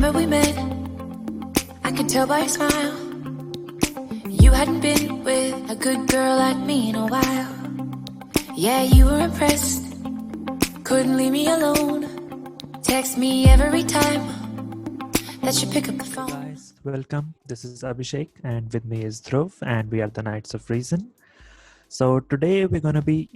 Remember we met, I could tell by your smile. You hadn't been with a good girl like me in a while. Yeah, you were impressed, couldn't leave me alone. Text me every time that you pick up the phone. Guys, welcome. This is Abhishek and with me is Dhruv and we are the Knights of Reason. So today we're going to be,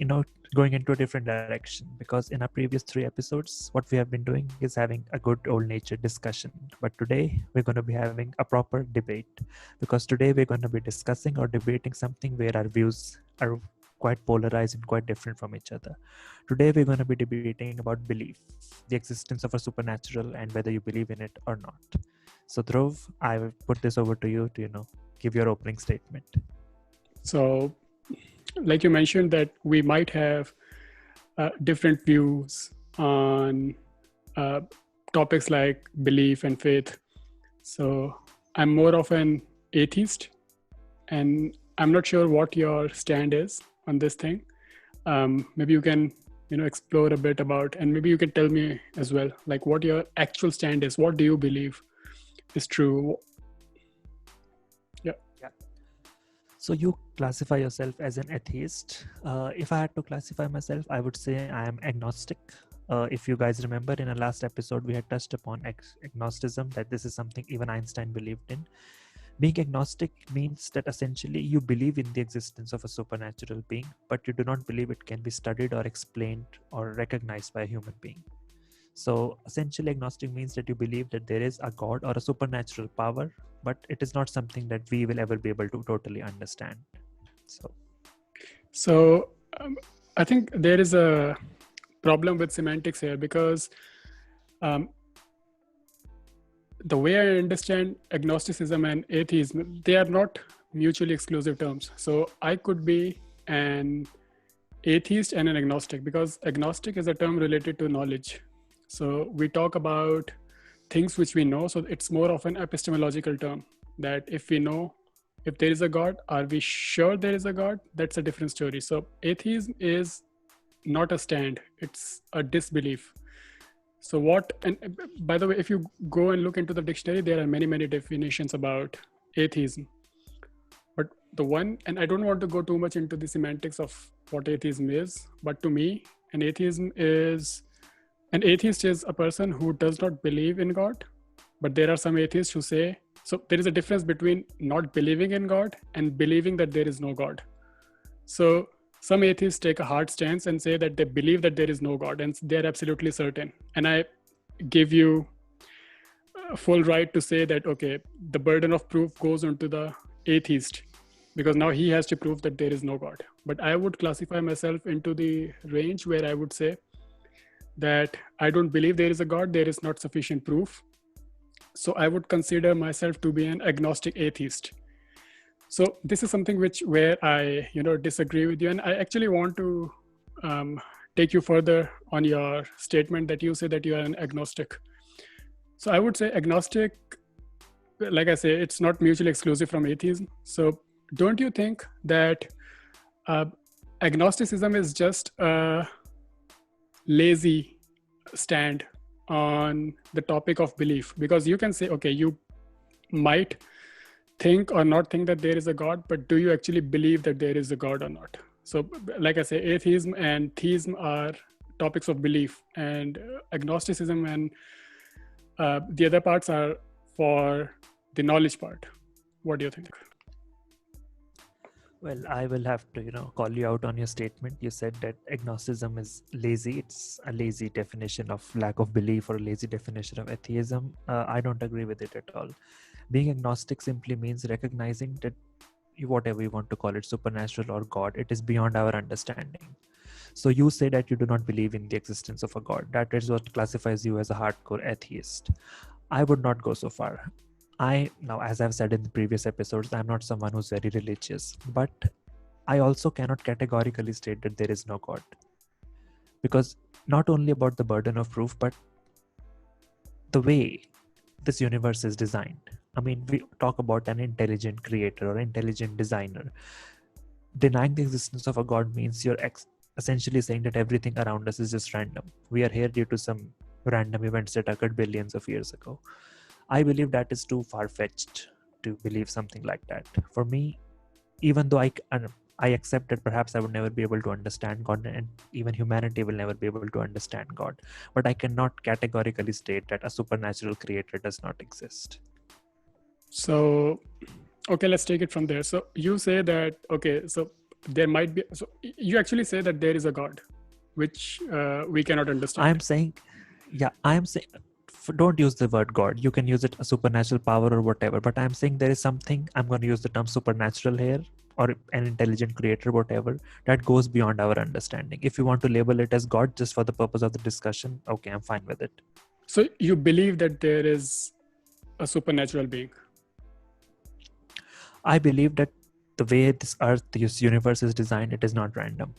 going into a different direction because in our previous 3 episodes, what we have been doing is having a good old nature discussion. But today we're going to be having a proper debate because today we're going to be discussing or debating something where our views are quite polarized and quite different from each other. Today we're going to be debating about belief, the existence of a supernatural and whether you believe in it or not. So Dhruv, I will put this over to you to, give your opening statement. So, like you mentioned that we might have different views on topics like belief and faith. So I'm more of an atheist and I'm not sure what your stand is on this thing. Maybe you can, explore a bit about, and maybe you can tell me as well, like what your actual stand is. What do you believe is true? So you classify yourself as an atheist. If I had to classify myself, I would say I am agnostic. If you guys remember in our last episode, we had touched upon agnosticism, that this is something even Einstein believed in. Being agnostic means that essentially you believe in the existence of a supernatural being, but you do not believe it can be studied or explained or recognized by a human being. So essentially agnostic means that you believe that there is a God or a supernatural power, but it is not something that we will ever be able to totally understand. So I think there is a problem with semantics here because the way I understand agnosticism and atheism, they are not mutually exclusive terms. So I could be an atheist and an agnostic because agnostic is a term related to knowledge. So we talk about things which we know. So it's more of an epistemological term that if we know if there is a God, are we sure there is a God? That's a different story. So atheism is not a stand, it's a disbelief. So and by the way, if you go and look into the dictionary, there are many, many definitions about atheism. But the one, and I don't want to go too much into the semantics of what atheism is, but to me, an atheist is a person who does not believe in God. But there are some atheists who say, so there is a difference between not believing in God and believing that there is no God. So some atheists take a hard stance and say that they believe that there is no God and they're absolutely certain. And I give you a full right to say that, okay, the burden of proof goes onto the atheist because now he has to prove that there is no God. But I would classify myself into the range where I would say that I don't believe there is a God, there is not sufficient proof. So I would consider myself to be an agnostic atheist. So this is something where I, disagree with you. And I actually want to take you further on your statement that you say that you are an agnostic. So I would say agnostic, like I say, it's not mutually exclusive from atheism. So don't you think that agnosticism is just a lazy stand on the topic of belief? Because you can say, okay, you might think or not think that there is a God, but do you actually believe that there is a God or not? So like I say, atheism and theism are topics of belief, and agnosticism and the other parts are for the knowledge part. What do you think? Well, I will have to, call you out on your statement. You said that agnosticism is lazy. It's a lazy definition of lack of belief or a lazy definition of atheism. I don't agree with it at all. Being agnostic simply means recognizing that whatever you want to call it, supernatural or God, it is beyond our understanding. So you say that you do not believe in the existence of a God. That is what classifies you as a hardcore atheist. I would not go so far. Now, as I've said in the previous episodes, I'm not someone who's very religious, but I also cannot categorically state that there is no God. Because not only about the burden of proof, but the way this universe is designed. I mean, we talk about an intelligent creator or intelligent designer. Denying the existence of a God means you're essentially saying that everything around us is just random. We are here due to some random events that occurred billions of years ago. I believe that is too far-fetched to believe something like that. For me, even though I accept that perhaps I would never be able to understand God, and even humanity will never be able to understand God, but I cannot categorically state that a supernatural creator does not exist. So, okay, let's take it from there. So you say that, okay, so there might be, so you actually say that there is a God, which we cannot understand. I'm saying don't use the word God. You can use it a supernatural power or whatever, but I'm saying there is something, I'm going to use the term supernatural here, or an intelligent creator, whatever, that goes beyond our understanding. If you want to label it as God just for the purpose of the discussion, okay, I'm fine with it. So you believe that there is a supernatural being? I believe that the way this earth, this universe is designed, it is not random.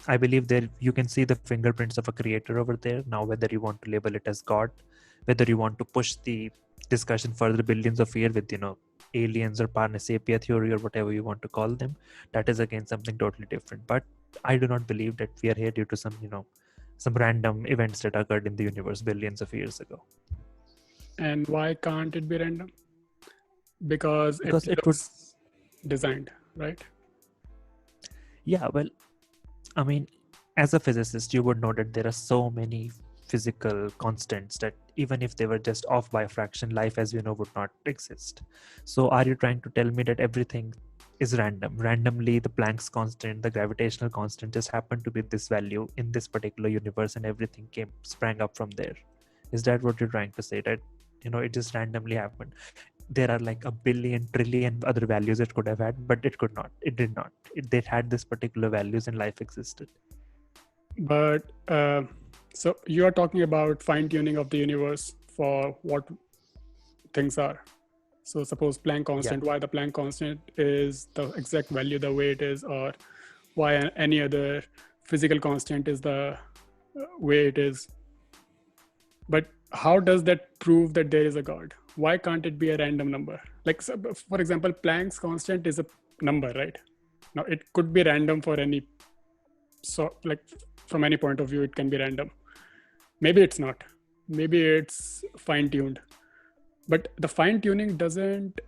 I believe there you can see the fingerprints of a creator over there. Now, whether you want to label it as God, whether you want to push the discussion further billions of years with, aliens or Parnasapia theory or whatever you want to call them, that is again something totally different. But I do not believe that we are here due to some, some random events that occurred in the universe billions of years ago. And why can't it be random? Because it was designed, right? Yeah, well, I mean, as a physicist, you would know that there are so many physical constants that even if they were just off by a fraction, life as we know would not exist. So are you trying to tell me that everything is random? Randomly, the Planck's constant, the gravitational constant just happened to be this value in this particular universe and everything sprang up from there? Is that what you're trying to say? That, it just randomly happened? There are like a billion, trillion other values it could have had, but it could not. It did not. They had this particular values and life existed. But so you are talking about fine-tuning of the universe for what things are. So suppose Planck constant, why the Planck constant is the exact value the way it is, or why any other physical constant is the way it is. But how does that prove that there is a God? Why can't it be a random number? Like, so, for example, Planck's constant is a number, right? Now, it could be random for any, so like from any point of view, it can be random. Maybe it's not. Maybe it's fine-tuned. But the fine-tuning doesn't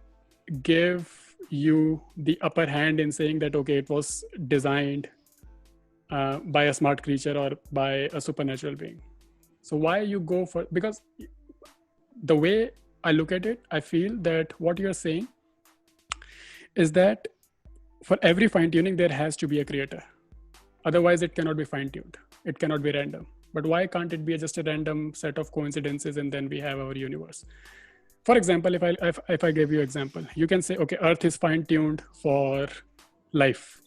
give you the upper hand in saying that, okay, it was designed by a smart creature or by a supernatural being. So why you go for, because the way I look at it, I feel that what you're saying is that for every fine-tuning, there has to be a creator. Otherwise, it cannot be fine-tuned. It cannot be random. But why can't it be just a random set of coincidences and then we have our universe? For example, if I give you an example, you can say, okay, Earth is fine-tuned for life.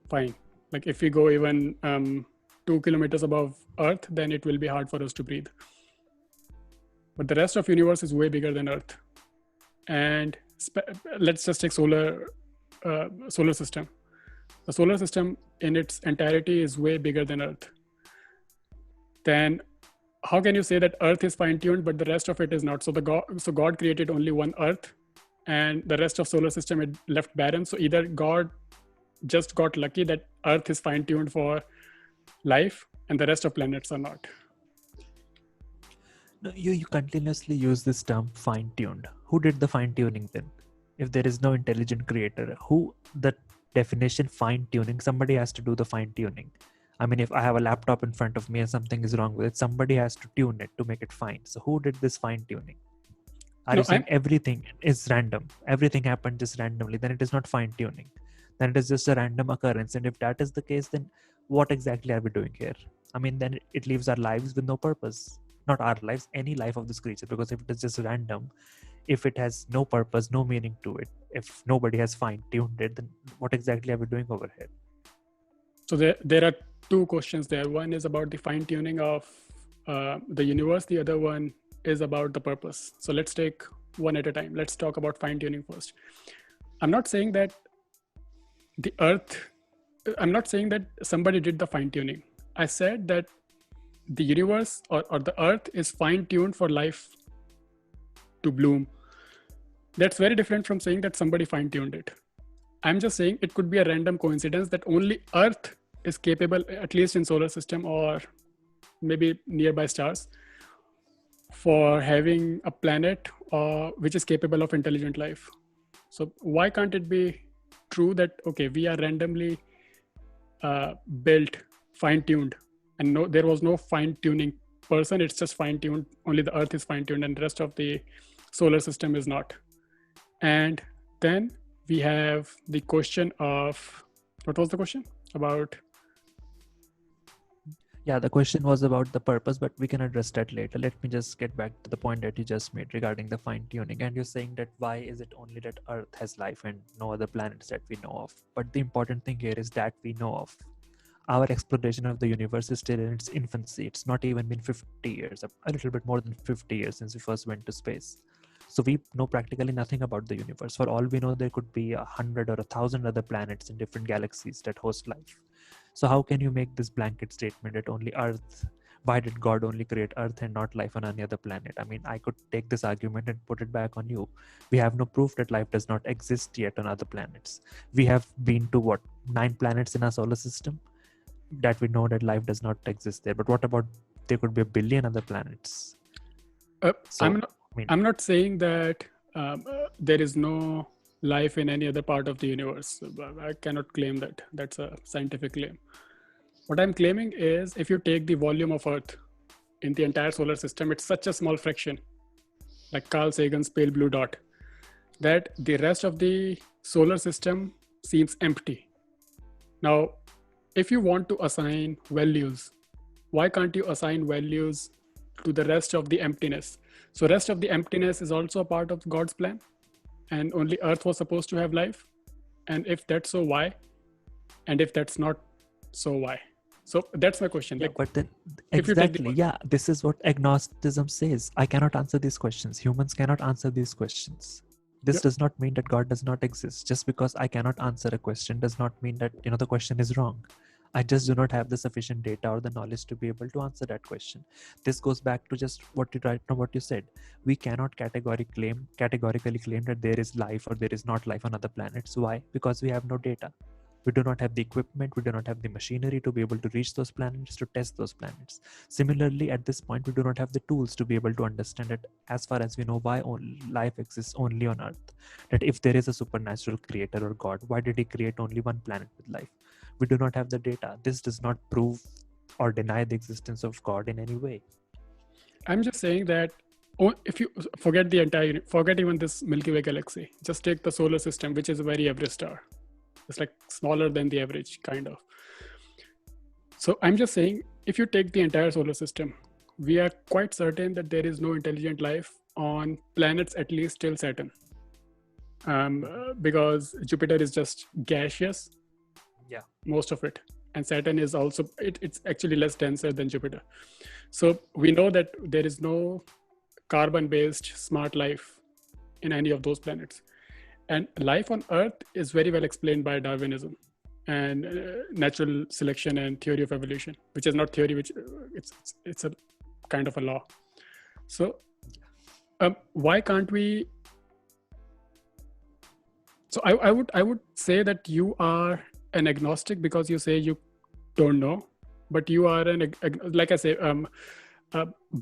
Fine. Like if we go even 2 kilometers above Earth, then it will be hard for us to breathe. But the rest of universe is way bigger than Earth. And let's just take solar system. The solar system in its entirety is way bigger than Earth. Then how can you say that Earth is fine-tuned, but the rest of it is not? So God created only one Earth, and the rest of solar system it left barren. So either God just got lucky that Earth is fine-tuned for life, and the rest of planets are not. No, you continuously use this term fine-tuned. Who did the fine-tuning then? If there is no intelligent creator, the definition fine-tuning, somebody has to do the fine-tuning. I mean, if I have a laptop in front of me and something is wrong with it, somebody has to tune it to make it fine. So who did this fine-tuning? Are you saying everything is random? Everything happened just randomly? Then it is not fine-tuning. Then it is just a random occurrence. And if that is the case, then what exactly are we doing here? I mean, then it leaves our lives with no purpose. Not our lives, any life of this creature. Because if it is just random, if it has no purpose, no meaning to it, if nobody has fine-tuned it, then what exactly are we doing over here? So there are two questions there. One is about the fine-tuning of the universe. The other one is about the purpose. So let's take one at a time. Let's talk about fine-tuning first. I'm not saying that I'm not saying that somebody did the fine-tuning. I said that the universe or the earth is fine-tuned for life to bloom. That's very different from saying that somebody fine-tuned it. I'm just saying it could be a random coincidence that only Earth is capable, at least in solar system or maybe nearby stars, for having a planet which is capable of intelligent life. So why can't it be true that, okay, we are randomly built, fine-tuned, and no, there was no fine-tuning person, it's just fine-tuned, only the earth is fine-tuned and the rest of the solar system is not. And then we have the question of, what was the question about? Yeah, the question was about the purpose, but we can address that later. Let me just get back to the point that you just made regarding the fine tuning. And you're saying that why is it only that Earth has life and no other planets that we know of? But the important thing here is that we know of. Our exploration of the universe is still in its infancy. It's not even been 50 years, a little bit more than 50 years since we first went to space. So we know practically nothing about the universe. For all we know, there could be 100 or 1,000 other planets in different galaxies that host life. So how can you make this blanket statement that only Earth, why did God only create Earth and not life on any other planet? I mean, I could take this argument and put it back on you. We have no proof that life does not exist yet on other planets. We have been to 9 planets in our solar system that we know that life does not exist there. But what about, there could be a billion other planets? I'm not saying that there is no life in any other part of the universe. I cannot claim that. That's a scientific claim. What I'm claiming is, if you take the volume of Earth in the entire solar system, it's such a small fraction, like Carl Sagan's pale blue dot, that the rest of the solar system seems empty. Now, if you want to assign values, why can't you assign values to the rest of the emptiness? So rest of the emptiness is also a part of God's plan, and only Earth was supposed to have life. And if that's so, why? And if that's not so, why? So that's my question. Yeah, but then exactly, this is what agnosticism says. I cannot answer these questions. Humans cannot answer these questions. This does not mean that God does not exist. Just because I cannot answer a question does not mean that the question is wrong. I just do not have the sufficient data or the knowledge to be able to answer that question. This goes back to just what you said. We cannot categorically claim that there is life or there is not life on other planets. Why? Because we have no data. We do not have the equipment, we do not have the machinery to be able to reach those planets, to test those planets. Similarly, at this point, we do not have the tools to be able to understand it, as far as we know, why life exists only on Earth. That if there is a supernatural creator or God, why did he create only one planet with life? We do not have the data. This does not prove or deny the existence of God in any way. I'm just saying that if you forget even this Milky Way galaxy, just take the solar system, which is a very average star. It's like smaller than the average, kind of. So I'm just saying, if you take the entire solar system, we are quite certain that there is no intelligent life on planets, at least till Saturn. Because Jupiter is just gaseous. Yeah. Most of it. And Saturn is also, it's actually less denser than Jupiter. So we know that there is no carbon-based smart life in any of those planets. And life on Earth is very well explained by Darwinism and natural selection and theory of evolution, which is not theory, which it's a kind of a law. So why can't we? So I would say that you are an agnostic because you say you don't know, but you are like I say,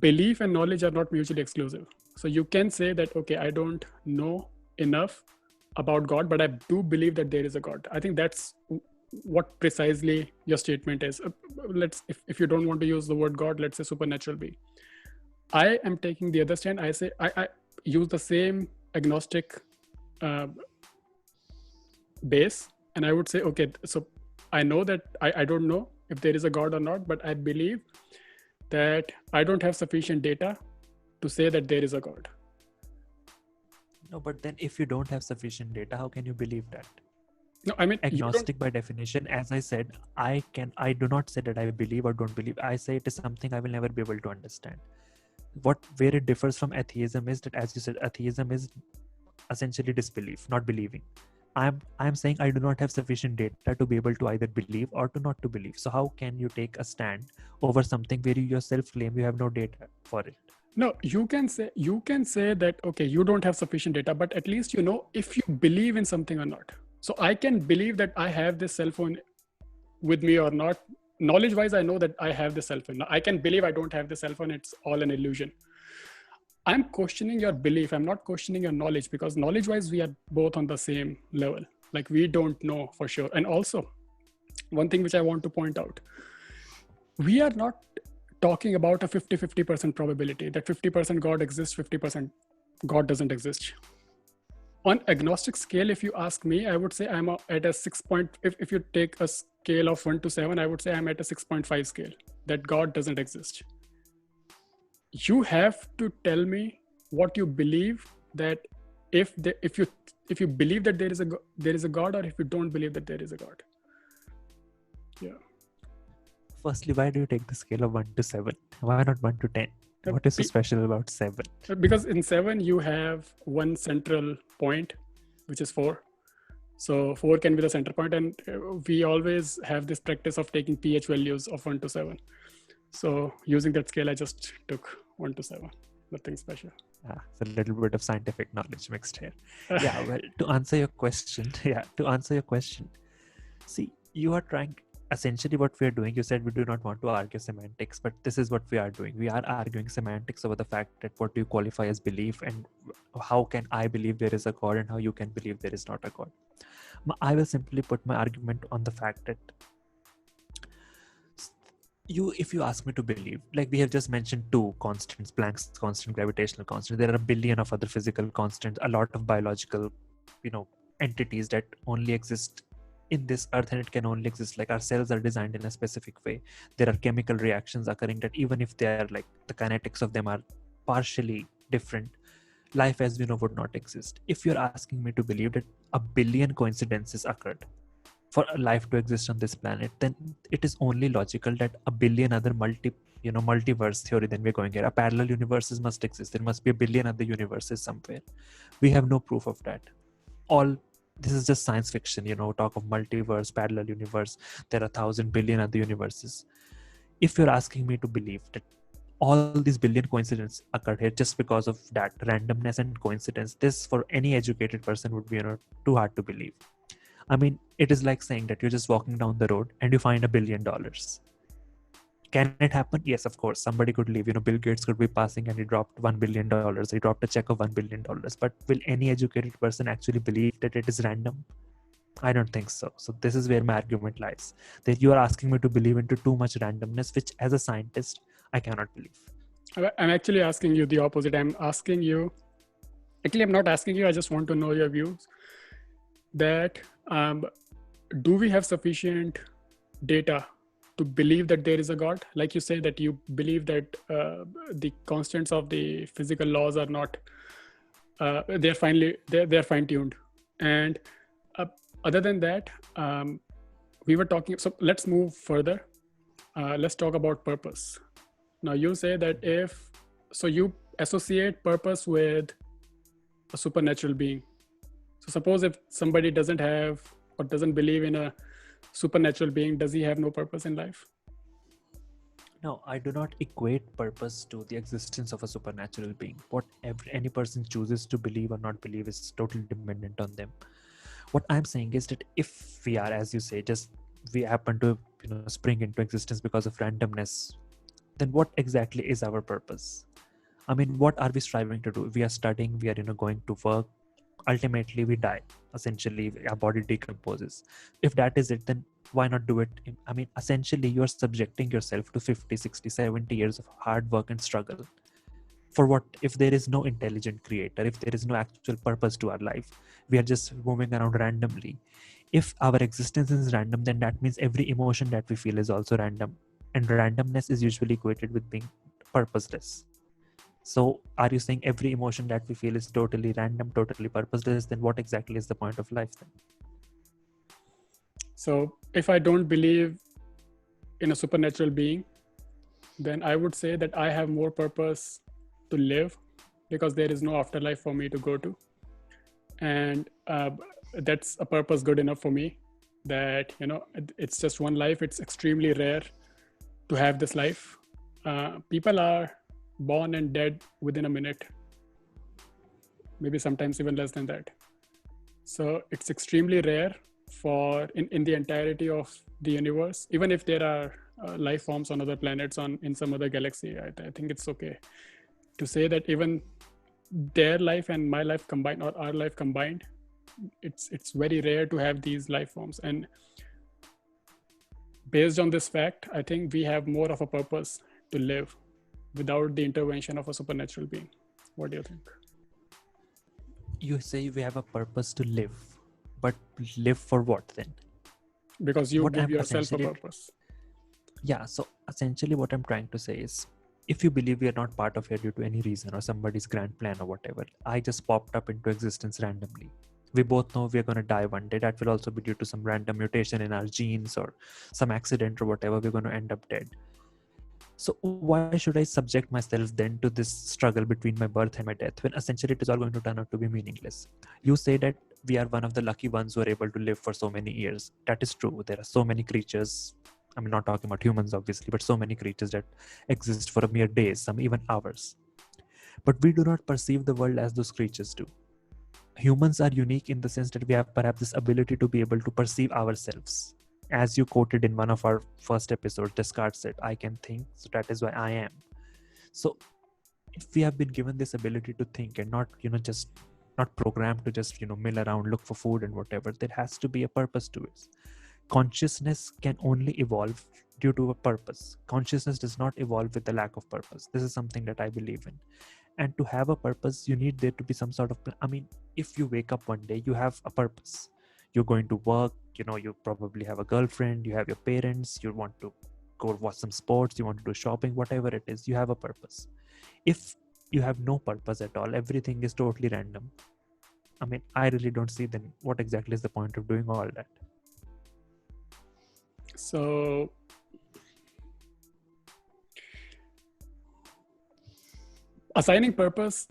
belief and knowledge are not mutually exclusive. So you can say that, okay, I don't know enough about God, but I do believe that there is a God. I think that's what precisely your statement is. If you don't want to use the word God, let's say supernatural being. I am taking the other stand. I say I use the same agnostic base, and I would say, okay, so I know that I don't know if there is a God or not, but I believe that I don't have sufficient data to say that there is a God. No, but then if you don't have sufficient data, how can you believe that? No, I mean, agnostic by definition, as I said, I do not say that I believe or don't believe. I say it is something I will never be able to understand. Where it differs from atheism is that, as you said, atheism is essentially disbelief, not believing. I'm saying I do not have sufficient data to be able to either believe or to not to believe. So how can you take a stand over something where you yourself claim you have no data for it? No, you can say that, okay, you don't have sufficient data, but at least you know if you believe in something or not. So I can believe that I have this cell phone with me or not. Knowledge wise, I know that I have the cell phone. I can believe I don't have the cell phone. It's all an illusion. I'm questioning your belief. I'm not questioning your knowledge, because knowledge-wise, we are both on the same level. Like, we don't know for sure. And also, one thing which I want to point out, we are not talking about a 50-50% probability that 50% God exists, 50% God doesn't exist. On agnostic scale, if you ask me, I would say I'm at a 6 point. If you take a scale of 1 to 7, I would say I'm at a 6.5 scale, that God doesn't exist. You have to tell me what you believe, that if you believe that there is a God, or if you don't believe that there is a God. Yeah. Firstly, why do you take the scale of 1 to 7? Why not 1 to 10? What is so special about 7? Because in 7, you have one central point, which is 4. So 4 can be the center point. And we always have this practice of taking pH values of 1 to 7. So using that scale, I just took 1 to 7. Nothing special. It's a little bit of scientific knowledge mixed here. Yeah, well, to answer your question, see, you are trying, essentially what we are doing, you said we do not want to argue semantics, but this is what we are doing. We are arguing semantics over the fact that what do you qualify as belief, and how can I believe there is a God, and how you can believe there is not a God. I will simply put my argument on the fact that if you ask me to believe, like we have just mentioned 2 constants, Planck's constant, gravitational constant, there are a billion of other physical constants, a lot of biological, entities that only exist in this earth, and it can only exist, like our cells are designed in a specific way. There are chemical reactions occurring that even if they are like the kinetics of them are partially different, life as we know would not exist. If you're asking me to believe that a billion coincidences occurred for life to exist on this planet, then it is only logical that a billion other multiverse theory, then we're going here, a parallel universes must exist. There must be a billion other universes somewhere. We have no proof of that. This is just science fiction, talk of multiverse, parallel universe, there are 1,000 billion other universes. If you're asking me to believe that all these billion coincidences occurred here just because of that randomness and coincidence, this for any educated person would be too hard to believe. I mean, it is like saying that you're just walking down the road and you find $1 billion. Can it happen? Yes, of course. Somebody could leave. Bill Gates could be passing and he dropped $1 billion. He dropped a check of $1 billion. But will any educated person actually believe that it is random? I don't think so. So this is where my argument lies. That you are asking me to believe into too much randomness, which as a scientist, I cannot believe. I'm actually asking you the opposite. I'm not asking you, I just want to know your views. That do we have sufficient data to believe that there is a God? Like you say that you believe that the constants of the physical laws are not, they're fine-tuned. And other than that, we were talking, so let's move further. Let's talk about purpose. Now you say that you associate purpose with a supernatural being. So suppose if somebody doesn't have or doesn't believe in a supernatural being, does he have no purpose in life? No, I do not equate purpose to the existence of a supernatural being. Whatever any person chooses to believe or not believe is totally dependent on them. What I'm saying is that if we are, as you say, we happen to spring into existence because of randomness, then what exactly is our purpose? I mean, what are we striving to do? We are studying, we are going to work. Ultimately, we die. Essentially, our body decomposes. If that is it, then why not do it? I mean, essentially, you're subjecting yourself to 50, 60, 70 years of hard work and struggle. For what? If there is no intelligent creator, if there is no actual purpose to our life, we are just moving around randomly. If our existence is random, then that means every emotion that we feel is also random. And randomness is usually equated with being purposeless. So are you saying every emotion that we feel is totally random, totally purposeless? Then what exactly is the point of life then? So if I don't believe in a supernatural being, then I would say that I have more purpose to live because there is no afterlife for me to go to. And that's a purpose good enough for me, that, it's just one life. It's extremely rare to have this life. People are born and dead within a minute, maybe sometimes even less than that. So it's extremely rare for in the entirety of the universe. Even if there are life forms on other planets, in some other galaxy, I think it's okay to say that even their life and my life combined, or our life combined, it's very rare to have these life forms. And based on this fact, I think we have more of a purpose to live without the intervention of a supernatural being. What do you think? You say we have a purpose to live, but live for what then? Because you What give I'm yourself a essentially- purpose. Yeah, so essentially what I'm trying to say is, if you believe we are not part of here due to any reason or somebody's grand plan or whatever, I just popped up into existence randomly. We both know we're going to die one day. That will also be due to some random mutation in our genes or some accident or whatever. We're going to end up dead. So why should I subject myself then to this struggle between my birth and my death, when essentially it is all going to turn out to be meaningless? You say that we are one of the lucky ones who are able to live for so many years. That is true. There are so many creatures. I'm not talking about humans, obviously, but so many creatures that exist for a mere days, some even hours. But we do not perceive the world as those creatures do. Humans are unique in the sense that we have perhaps this ability to be able to perceive ourselves. As you quoted in one of our first episodes, Descartes said, I can think, so that is why I am. So if we have been given this ability to think and not, just not programmed to just, mill around, look for food and whatever, there has to be a purpose to it. Consciousness can only evolve due to a purpose. Consciousness does not evolve with the lack of purpose. This is something that I believe in. And to have a purpose, you need there to be some sort of, if you wake up one day, you have a purpose. You're going to work, you probably have a girlfriend, you have your parents, you want to go watch some sports, you want to do shopping, whatever it is, you have a purpose. If you have no purpose at all, everything is totally random, I really don't see then what exactly is the point of doing all that. So assigning purpose,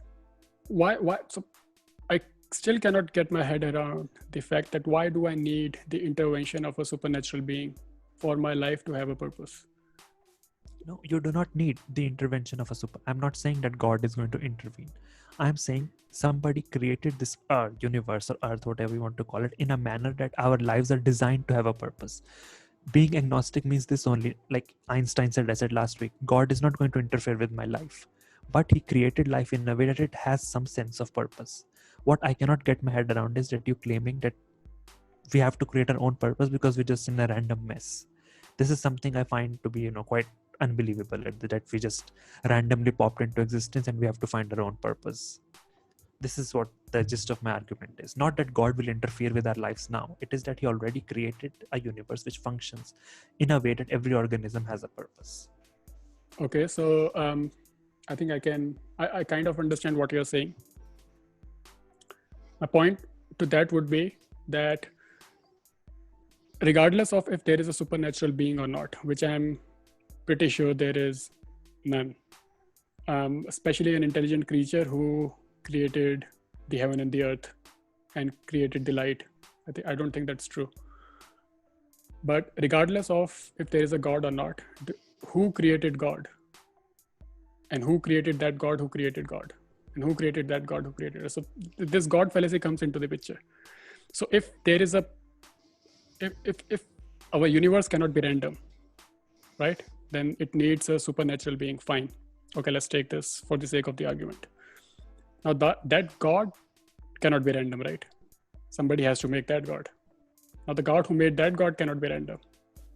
why so I still cannot get my head around the fact that why do I need the intervention of a supernatural being for my life to have a purpose? No, you do not need the intervention of a I'm not saying that God is going to intervene. I'm saying somebody created this universe or earth, whatever you want to call it, in a manner that our lives are designed to have a purpose. Being agnostic means this only, like Einstein said, I said last week, God is not going to interfere with my life, but he created life in a way that it has some sense of purpose. What I cannot get my head around is that you claiming that we have to create our own purpose because we're just in a random mess. This is something I find to be, quite unbelievable, that we just randomly popped into existence and we have to find our own purpose. This is what the gist of my argument is. Not that God will interfere with our lives now. It is that he already created a universe which functions in a way that every organism has a purpose. Okay, so I think I kind of understand what you're saying. My point to that would be that regardless of if there is a supernatural being or not, which I'm pretty sure there is none, especially an intelligent creature who created the heaven and the earth and created the light. I don't think that's true. But regardless of if there is a God or not, who created God? And who created that God who created God? And who created that God who created us? So this God fallacy comes into the picture. So if there is if our universe cannot be random, right? Then it needs a supernatural being. Fine. Okay, let's take this for the sake of the argument. Now that God cannot be random, right? Somebody has to make that God. Now the God who made that God cannot be random.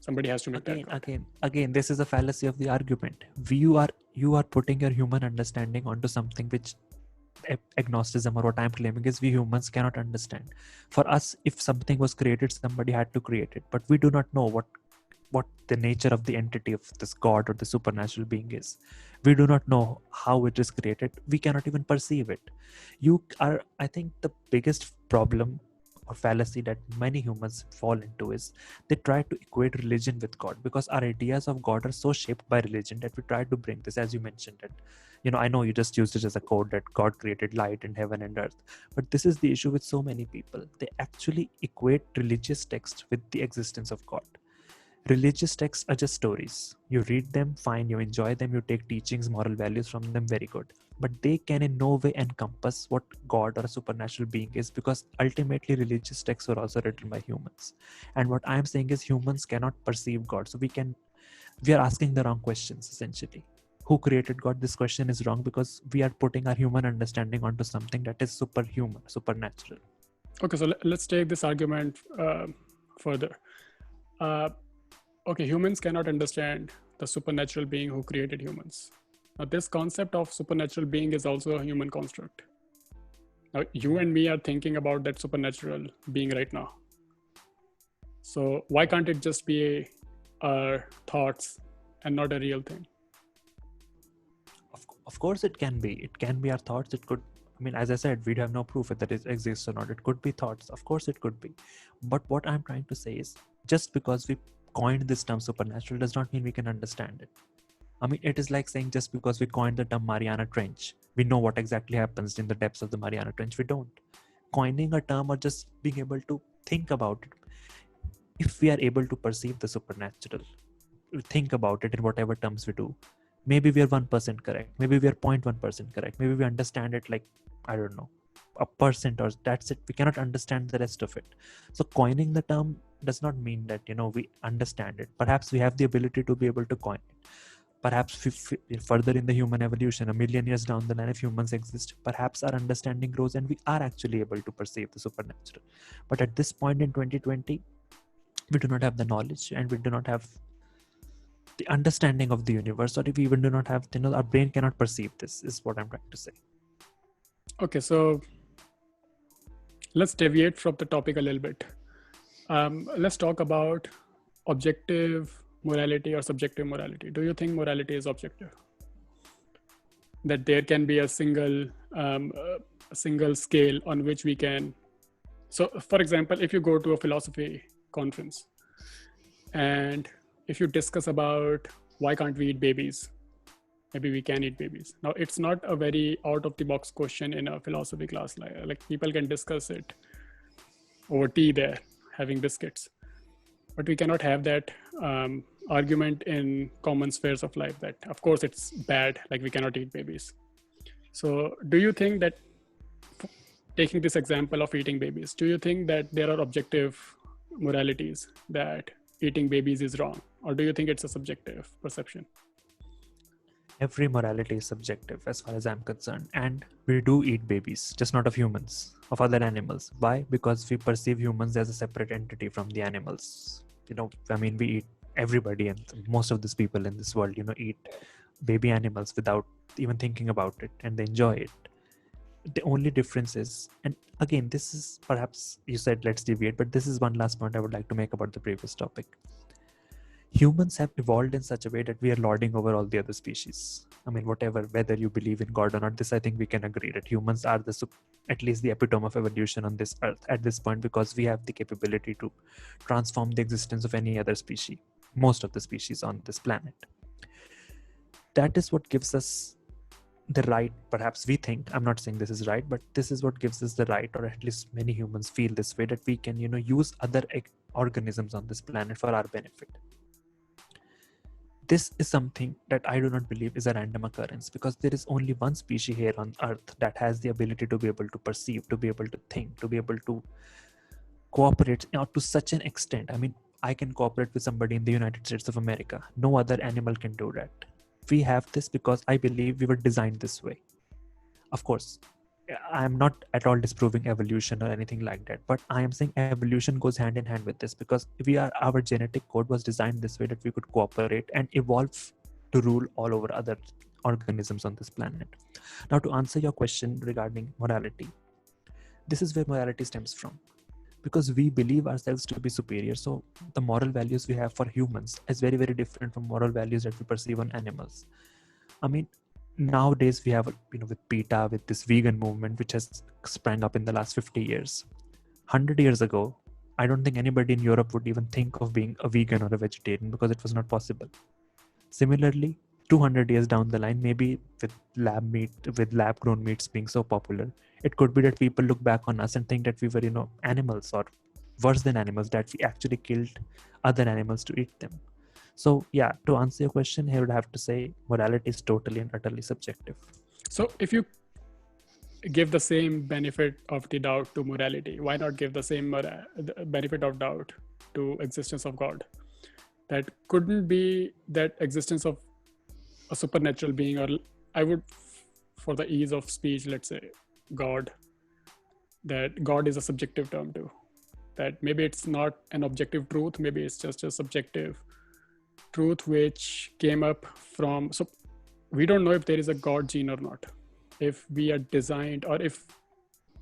Somebody has to make that God. Again, this is a fallacy of the argument. You are putting your human understanding onto something which agnosticism, or what I'm claiming, is we humans cannot understand. For us, if something was created, somebody had to create it, but we do not know what the nature of the entity of this God or the supernatural being is. We do not know how it is created. We cannot even perceive it. I think the biggest problem or fallacy that many humans fall into is they try to equate religion with God, because our ideas of God are so shaped by religion that we try to bring this, as you mentioned it. I know you just used it as a code that God created light and heaven and earth, but this is the issue with so many people. They actually equate religious texts with the existence of God. Religious texts are just stories. You read them, fine, you enjoy them, you take teachings, moral values from them, very good. But they can in no way encompass what God or a supernatural being is, because ultimately religious texts were also written by humans. And what I'm saying is humans cannot perceive God. So we are asking the wrong questions, essentially. who created God, this question is wrong because we are putting our human understanding onto something that is superhuman, supernatural. Okay, so let's take this argument further. Okay, humans cannot understand the supernatural being who created humans. Now, this concept of supernatural being is also a human construct. Now, you and me are thinking about that supernatural being right now. So why can't it just be our thoughts and not a real thing? Of course it can be. It can be our thoughts. It could, I mean, as I said, we'd have no proof that it exists or not. It could be thoughts. Of course it could be. But what I'm trying to say is, just because we coined this term supernatural does not mean we can understand it. I mean, it is like saying just because we coined the term Mariana Trench, we know what exactly happens in the depths of the Mariana Trench. We don't. Coining a term or just being able to think about it, if we are able to perceive the supernatural, think about it in whatever terms we do, maybe we are 1% correct, maybe we are 0.1% correct, maybe we understand it like, I don't know, a percent, or that's it. We cannot understand the rest of it. So coining the term does not mean that, we understand it. Perhaps we have the ability to be able to coin it. Perhaps further in the human evolution, 1,000,000 years down the line, if humans exist, perhaps our understanding grows and we are actually able to perceive the supernatural. But at this point in 2020, we do not have the knowledge and we do not have the understanding of the universe, or if we even do not have, our brain cannot perceive this, is what I'm trying to say. Okay, so let's deviate from the topic a little bit. Let's talk about objective morality or subjective morality. Do you think morality is objective? That there can be a single scale on which we can. So, for example, if you go to a philosophy conference and if you discuss about why can't we eat babies, maybe we can eat babies. Now, it's not a very out of the box question in a philosophy class. Like people can discuss it over tea there, having biscuits. But we cannot have that argument in common spheres of life that, of course, it's bad, like we cannot eat babies. So do you think that, taking this example of eating babies, do you think that there are objective moralities that eating babies is wrong? Or do you think it's a subjective perception? Every morality is subjective as far as I'm concerned. And we do eat babies, just not of humans, of other animals. Why? Because we perceive humans as a separate entity from the animals. We eat everybody, and most of these people in this world, eat baby animals without even thinking about it, and they enjoy it. The only difference is, and again, this is perhaps, you said let's deviate, but this is one last point I would like to make about the previous topic. Humans have evolved in such a way that we are lording over all the other species. I mean, whether you believe in God or not, this I think we can agree that humans are at least the epitome of evolution on this earth at this point, because we have the capability to transform the existence of any other species, most of the species on this planet. That is what gives us the right, perhaps we think, I'm not saying this is right, but this is what gives us the right, or at least many humans feel this way, that we can, use other organisms on this planet for our benefit. This is something that I do not believe is a random occurrence, because there is only one species here on Earth that has the ability to be able to perceive, to be able to think, to be able to cooperate to such an extent. I mean, I can cooperate with somebody in the United States of America. No other animal can do that. We have this because I believe we were designed this way. Of course, I am not at all disproving evolution or anything like that, but I am saying evolution goes hand in hand with this, because our genetic code was designed this way that we could cooperate and evolve to rule all over other organisms on this planet. Now, to answer your question regarding morality, this is where morality stems from, because we believe ourselves to be superior. So the moral values we have for humans is very, very different from moral values that we perceive on animals. I mean, nowadays we have, with PETA, with this vegan movement, which has sprang up in the last 50 years. 100 years ago, I don't think anybody in Europe would even think of being a vegan or a vegetarian, because it was not possible. Similarly, 200 years down the line, maybe with lab grown meats being so popular, it could be that people look back on us and think that we were, animals, or worse than animals, that we actually killed other animals to eat them. So yeah, to answer your question, I would have to say morality is totally and utterly subjective. So if you give the same benefit of the doubt to morality, why not give the same benefit of doubt to existence of God? That couldn't be that existence of a supernatural being, or I would, for the ease of speech, let's say God, that God is a subjective term too. That maybe it's not an objective truth, maybe it's just a subjective truth which came up from, so we don't know if there is a God gene or not. If we are designed, or if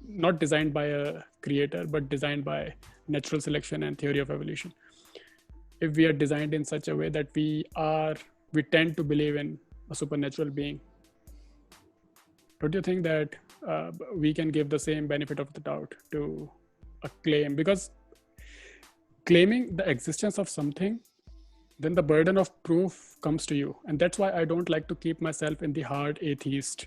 not designed by a creator, but designed by natural selection and theory of evolution. If we are designed in such a way that we tend to believe in a supernatural being, don't you think that we can give the same benefit of the doubt to a claim? Because claiming the existence of something, then the burden of proof comes to you. And that's why I don't like to keep myself in the hard atheist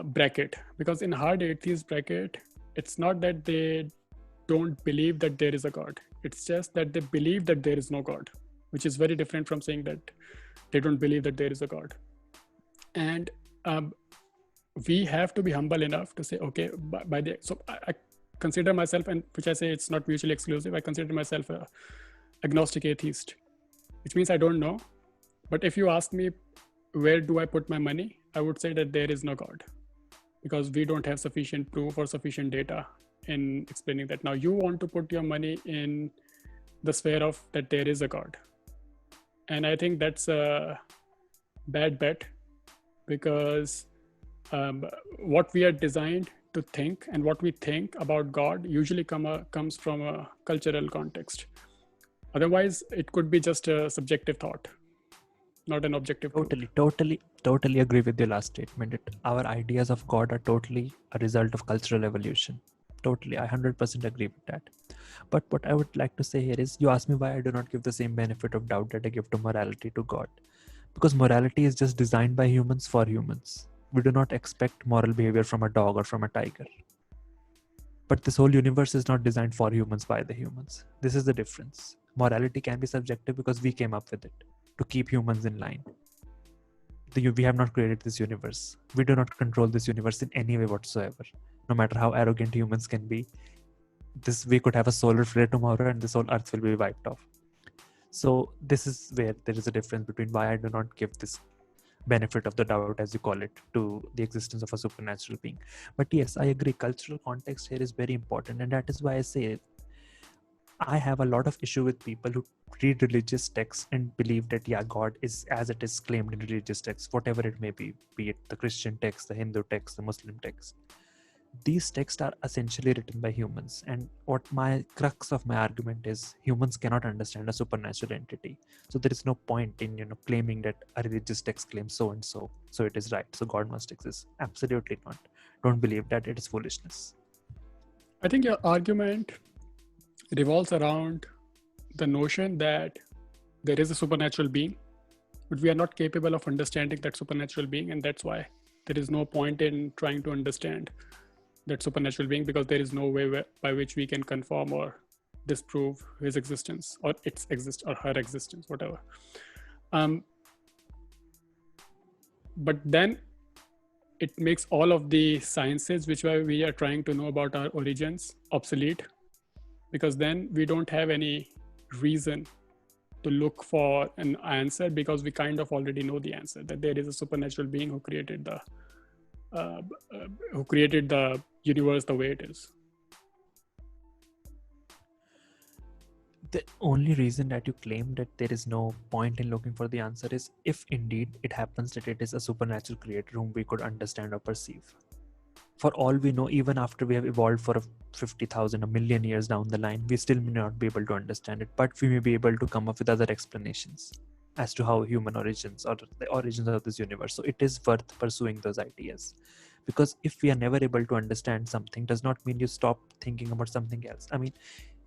bracket. Because in hard atheist bracket, it's not that they don't believe that there is a God. It's just that they believe that there is no God, which is very different from saying that they don't believe that there is a God. And we have to be humble enough to say, okay, so I consider myself, and which I say it's not mutually exclusive, I consider myself a agnostic atheist, which means I don't know. But if you ask me, where do I put my money? I would say that there is no God, because we don't have sufficient proof or sufficient data in explaining that. Now, you want to put your money in the sphere of that there is a God. And I think that's a bad bet, because what we are designed to think and what we think about God usually comes from a cultural context. Otherwise, it could be just a subjective thought, not an objective truth. Totally agree with your last statement. Our ideas of God are totally a result of cultural evolution. Totally, I 100% agree with that. But what I would like to say here is, you asked me why I do not give the same benefit of doubt that I give to morality to God. Because morality is just designed by humans for humans. We do not expect moral behavior from a dog or from a tiger. But this whole universe is not designed for humans by the humans. This is the difference. Morality can be subjective because we came up with it to keep humans in line. We have not created this universe. We do not control this universe in any way whatsoever. No matter how arrogant humans can be, we could have a solar flare tomorrow and this whole earth will be wiped off. So this is where there is a difference between why I do not give this benefit of the doubt, as you call it, to the existence of a supernatural being. But yes, I agree, cultural context here is very important, and that is why I say I have a lot of issue with people who read religious texts and believe that God is as it is claimed in religious texts, whatever it may be it the Christian text, the Hindu text, the Muslim text. These texts are essentially written by humans, and what my crux of my argument is, humans cannot understand a supernatural entity. So there is no point in claiming that a religious text claims so and so it is right, so God must exist. Absolutely not. Don't believe that. It is foolishness. I think your argument revolves around the notion that there is a supernatural being, but we are not capable of understanding that supernatural being, and that's why there is no point in trying to understand that supernatural being, because there is no way by which we can confirm or disprove his existence or or her existence, whatever. But then it makes all of the sciences which we are trying to know about our origins obsolete, because then we don't have any reason to look for an answer, because we kind of already know the answer, that there is a supernatural being who created the universe the way it is. The only reason that you claim that there is no point in looking for the answer is if indeed it happens that it is a supernatural creator whom we could understand or perceive. For all we know, even after we have evolved for 50,000, a million years down the line, we still may not be able to understand it, but we may be able to come up with other explanations as to how human origins or the origins of this universe. So it is worth pursuing those ideas, because if we are never able to understand something, does not mean you stop thinking about something else. I mean,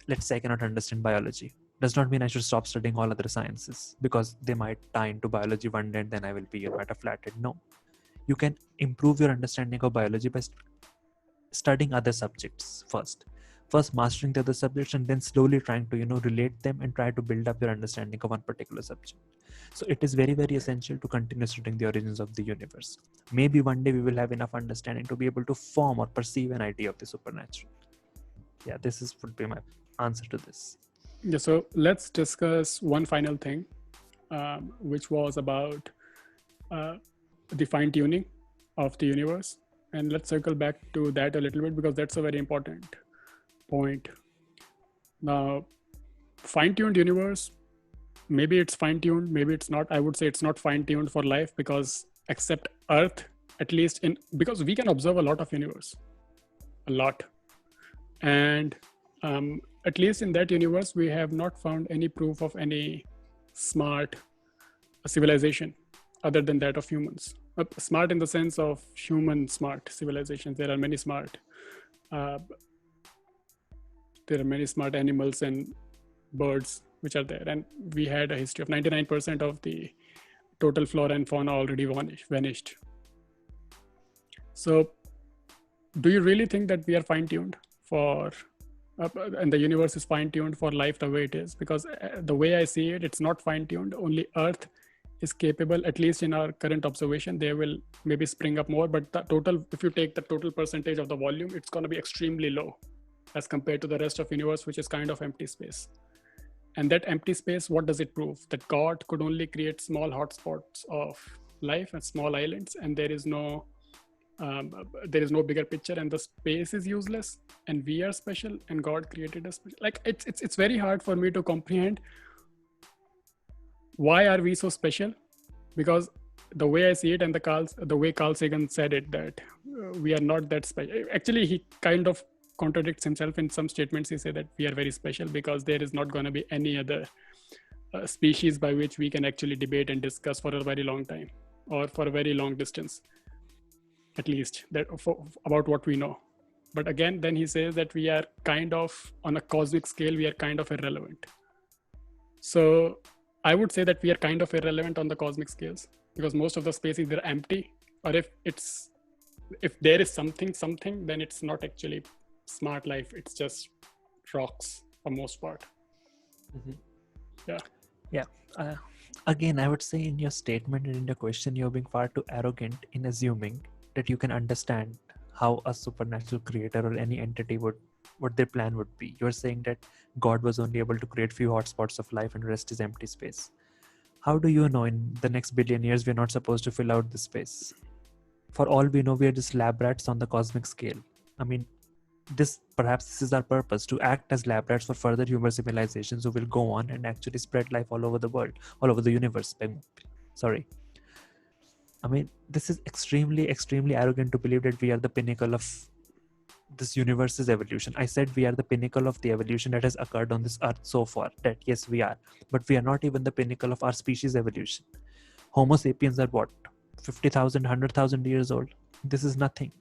let's say I cannot understand biology. Does not mean I should stop studying all other sciences, because they might tie into biology one day and then I will be at a flathead. No. You can improve your understanding of biology by studying other subjects first mastering the other subjects, and then slowly trying to relate them and try to build up your understanding of one particular subject. So it is very, very essential to continue studying the origins of the universe. Maybe one day we will have enough understanding to be able to form or perceive an idea of the supernatural. Yeah, would be my answer to this. Yeah, so let's discuss one final thing, which was about the fine tuning of the universe. And let's circle back to that a little bit because that's a very important point. Now, fine-tuned universe, maybe it's fine-tuned, maybe it's not. I would say it's not fine-tuned for life because except Earth, at least because we can observe a lot of universe, a lot. And at least in that universe, we have not found any proof of any smart civilization other than that of humans. Smart in the sense of human smart civilizations. There are many smart animals and birds which are there, and we had a history of 99% of the total flora and fauna already vanished. So do you really think that we are fine-tuned for and the universe is fine-tuned for life the way it is? Because the way I see it, it's not fine-tuned. Only Earth is capable, at least in our current observation. They will maybe spring up more, but the total, if you take the total percentage of the volume, it's going to be extremely low as compared to the rest of universe, which is kind of empty space. And that empty space, what does it prove? That God could only create small hotspots of life and small islands, and there is no bigger picture, and the space is useless, and we are special, and God created us special. Like it's very hard for me to comprehend why are we so special, because the way I see it, and the way Carl Sagan said it, that we are not that special. Actually, he kind of contradicts himself in some statements. He said that we are very special because there is not going to be any other species by which we can actually debate and discuss for a very long time, or for a very long distance, at least about what we know. But again, then he says that we are kind of, on a cosmic scale, we are kind of irrelevant. So I would say that we are kind of irrelevant on the cosmic scales, because most of the space is either empty, or if there is something, then it's not actually smart life. It's just rocks for most part. Mm-hmm. Yeah. Again, I would say in your statement and in your question, you're being far too arrogant in assuming that you can understand how a supernatural creator or any entity what their plan would be. You're saying that God was only able to create few hotspots of life and rest is empty space. How do you know in the next billion years we're not supposed to fill out this space? For all we know, we are just lab rats on the cosmic scale. I mean, perhaps this is our purpose, to act as lab rats for further human civilizations who will go on and actually spread life all over the world, all over the universe. Sorry. I mean, this is extremely, extremely arrogant to believe that we are the pinnacle of this universe's evolution. I said we are the pinnacle of the evolution that has occurred on this earth so far. That yes, we are. But we are not even the pinnacle of our species evolution. Homo sapiens are what? 50,000, 100,000 years old. This is nothing.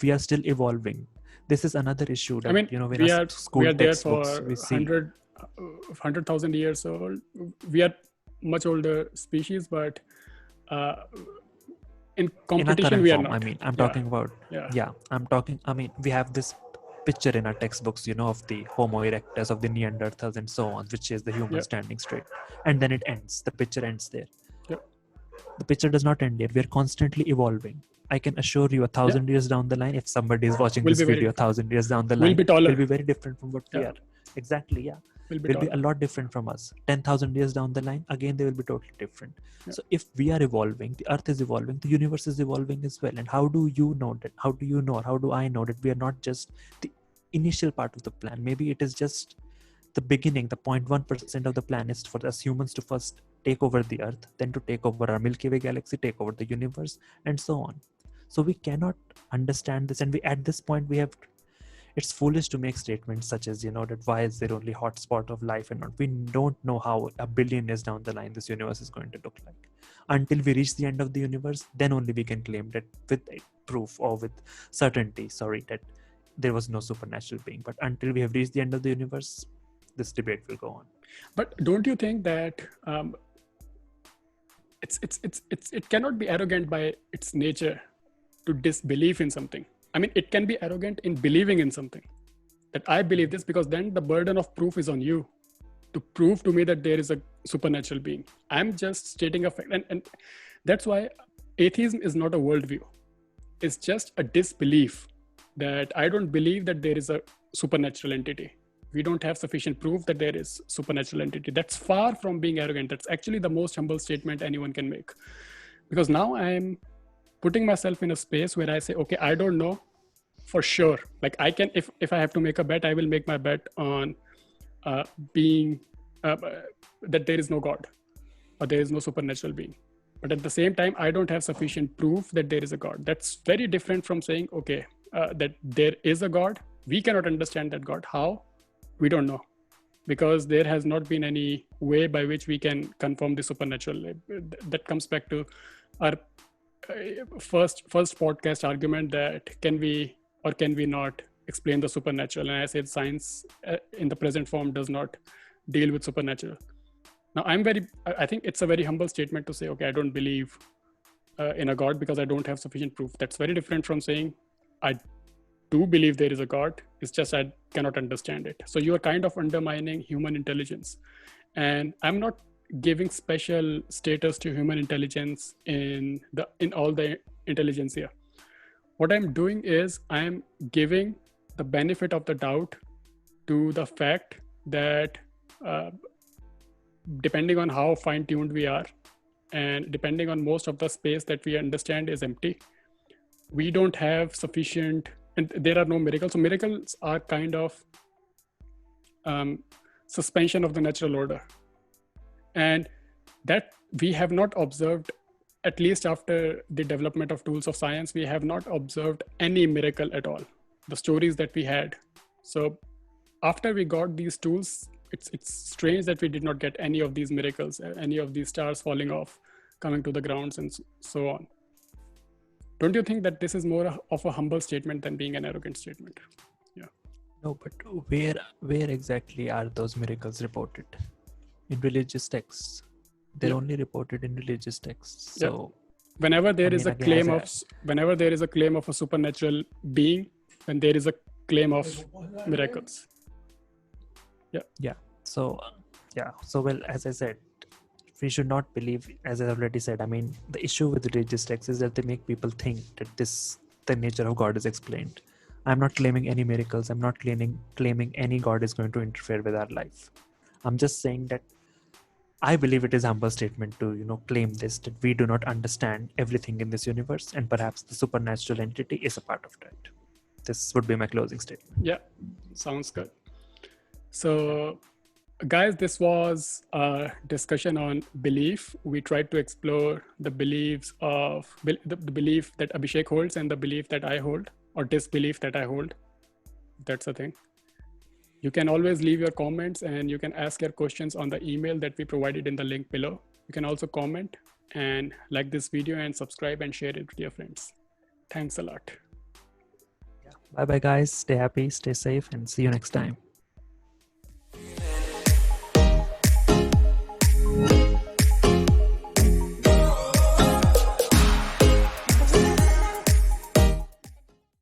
We are still evolving. This is another issue that, when we are there for 100,000 years old. We are much older species, but in competition we are not. I mean, I'm talking about, we have this picture in our textbooks, of the Homo erectus, of the Neanderthals and so on, which is the human standing straight. And then it ends. The picture ends there. Yeah. The picture does not end there. We are constantly evolving. I can assure you 1,000 years down the line, if somebody is watching this video 1,000 years down the line, will be very different from what we are. Exactly, yeah. Will be a lot different from us. 10,000 years down the line, again, they will be totally different. Yeah. So if we are evolving, the earth is evolving, the universe is evolving as well. And how do you know that? How do you know? How do I know that we are not just the initial part of the plan? Maybe it is just the beginning, the 0.1% of the plan is for us humans to first take over the earth, then to take over our Milky Way galaxy, take over the universe, and so on. So we cannot understand this. And at this point, it's foolish to make statements such as, that why is there only hotspot of life and not? We don't know how a billion years down the line this universe is going to look like. Until we reach the end of the universe, then only we can claim that with proof or with certainty, that there was no supernatural being. But until we have reached the end of the universe, this debate will go on. But don't you think that it cannot be arrogant by its nature to disbelieve in something? I mean, it can be arrogant in believing in something, that I believe this, because then the burden of proof is on you to prove to me that there is a supernatural being. I'm just stating a fact. And that's why atheism is not a worldview. It's just a disbelief that I don't believe that there is a supernatural entity. We don't have sufficient proof that there is supernatural entity. That's far from being arrogant. That's actually the most humble statement anyone can make. Because now I'm putting myself in a space where I say, okay, I don't know for sure. Like I can, if I have to make a bet, I will make my bet on being that there is no God or there is no supernatural being. But at the same time, I don't have sufficient proof that there is a God. That's very different from saying, okay, that there is a God. We cannot understand that God. How? We don't know, because there has not been any way by which we can confirm the supernatural. That comes back to our first podcast argument, that can we or can we not explain the supernatural? And I said science in the present form does not deal with supernatural. Now I think it's a very humble statement to say, okay, I don't believe in a God because I don't have sufficient proof. That's very different from saying I do believe there is a God, it's just I cannot understand it. So you are kind of undermining human intelligence. And I'm not giving special status to human intelligence in all the intelligence here. What I'm doing is I'm giving the benefit of the doubt to the fact that depending on how fine-tuned we are, and depending on most of the space that we understand is empty, we don't have sufficient, and there are no miracles. So miracles are kind of suspension of the natural order. And that we have not observed, at least after the development of tools of science, we have not observed any miracle at all. The stories that we had. So after we got these tools, it's strange that we did not get any of these miracles, any of these stars falling off, coming to the grounds and so on. Don't you think that this is more of a humble statement than being an arrogant statement? Yeah. No, but where exactly are those miracles reported? In religious texts. They're only reported in religious texts. So whenever there is a claim of a supernatural being, then there is a claim of miracles. So well, as I said, we should not believe, as I already said. I mean, the issue with religious texts is that they make people think that the nature of God is explained. I'm not claiming any miracles. I'm not claiming any God is going to interfere with our life. I'm just saying that I believe it is a humble statement to, claim this, that we do not understand everything in this universe, and perhaps the supernatural entity is a part of that. This would be my closing statement. Yeah, sounds good. So, guys, this was a discussion on belief. We tried to explore the beliefs of the belief that Abhishek holds and the belief that I hold, or disbelief that I hold. That's the thing. You can always leave your comments, and you can ask your questions on the email that we provided in the link below. You can also comment and like this video and subscribe and share it with your friends. Thanks a lot. Bye bye guys. Stay happy, stay safe, and see you next time.